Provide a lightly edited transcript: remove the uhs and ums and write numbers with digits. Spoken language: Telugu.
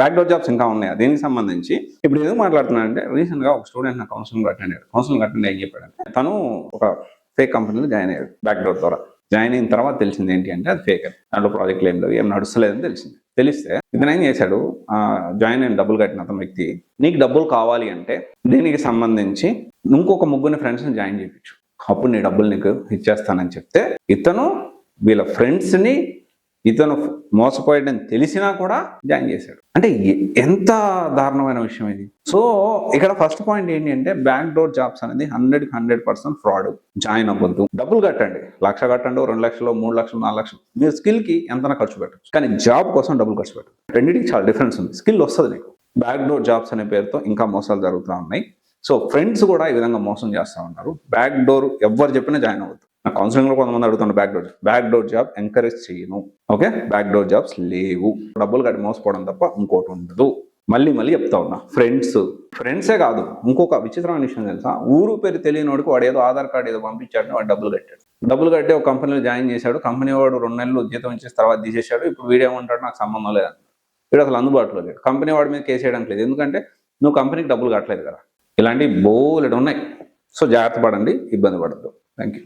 బ్యాక్డోర్ జాబ్స్ ఇంకా ఉన్నాయి. దీనికి సంబంధించి ఇప్పుడు ఎందుకు మాట్లాడుతున్నానంటే, రీసెంట్ గా ఒక స్టూడెంట్ నా కౌన్సిలింగ్ అటెండ్ అయ్యాడు. కౌన్సిలింగ్ అటెండ్ ఏం చెప్పాడంటే, తను ఒక ఫేక్ కంపెనీలో జాయిన్ అయ్యాడు బ్యాక్డోర్ ద్వారా. జాయిన్ అయిన తర్వాత తెలిసింది ఏంటి అంటే అది ఫేక్ అని. దాంట్లో ప్రాజెక్టులు ఏం లేవు, ఏం నడుస్తలేదని తెలిసింది. తెలిస్తే ఇతను ఏం చేశాడు, జాయిన్ అయిన డబ్బులు కట్టిన అతను వ్యక్తి, నీకు డబ్బులు కావాలి అంటే దీనికి సంబంధించి ఇంకొక ముగ్గురిని ఫ్రెండ్స్ని జాయిన్ చేయించు, అప్పుడు నీ డబ్బులు నీకు ఇచ్చేస్తానని చెప్తే, ఇతను వీళ్ళ ఫ్రెండ్స్ని ఇతను మోసపోయాడని తెలిసినా కూడా జాయిన్ చేశాడు. అంటే ఎంత దారుణమైన విషయం ఇది. సో ఇక్కడ ఫస్ట్ పాయింట్ ఏంటి అంటే, బ్యాక్ డోర్ జాబ్స్ అనేది 100% ఫ్రాడ్. జాయిన్ అవ్వద్దు. డబ్బులు కట్టండి, 1,00,000 కట్టండి, 2 లక్షలు, 3 లక్షలు, 4 లక్షలు, మీరు స్కిల్ కి ఎంతనా ఖర్చు పెట్టచ్చు, కానీ జాబ్ కోసం డబ్బులు ఖర్చు పెట్టదు. రెండింటికి చాలా డిఫరెన్స్ ఉంది. స్కిల్ వస్తుంది నీకు. బ్యాక్ డోర్ జాబ్స్ అనే పేరుతో ఇంకా మోసాలు జరుగుతూ ఉన్నాయి. సో ఫ్రెండ్స్ కూడా ఈ విధంగా మోసం చేస్తూ ఉన్నారు. బ్యాక్ డోర్ ఎవరు చెప్పినా జాయిన్ అవ్వద్దు. నా కౌన్సిలింగ్ లో కొంతమంది అడుగుతున్నారు బ్యాక్ డోర్ జాబ్ ఎంకరేజ్ చేయను. ఓకే, బ్యాక్ డోర్ జాబ్స్ లేవు. డబ్బులు కట్టి మోసపోవడం తప్ప ఇంకోటి ఉండదు. మళ్ళీ చెప్తా ఉన్నా, ఫ్రెండ్సే కాదు, ఇంకొక విచిత్రమైన విషయం తెలుసా, ఊరు పేరు తెలియనోడికి వాడు ఏదో ఆధార్ కార్డు ఏదో పంపించాడు, వాడు డబ్బులు కట్టి ఒక కంపెనీలో జాయిన్ చేశాడు. కంపెనీ వాడు 2 నెలలు జీతం ఇచ్చేసి తర్వాత తీసేశాడు. ఇప్పుడు వీడియో ఏమంటాడు, నాకు సంబంధం లేదని. వీడు అసలు అందుబాటులో లేడు. కంపెనీ వాడి మీద కేసు వేయడానికి లేదు, ఎందుకంటే నువ్వు కంపెనీకి డబ్బులు కట్టలేదు కదా. ఇలాంటి బోలెడు ఉన్నాయి. సో జాగ్రత్త పడండి, ఇబ్బంది పడద్దు. Thank you.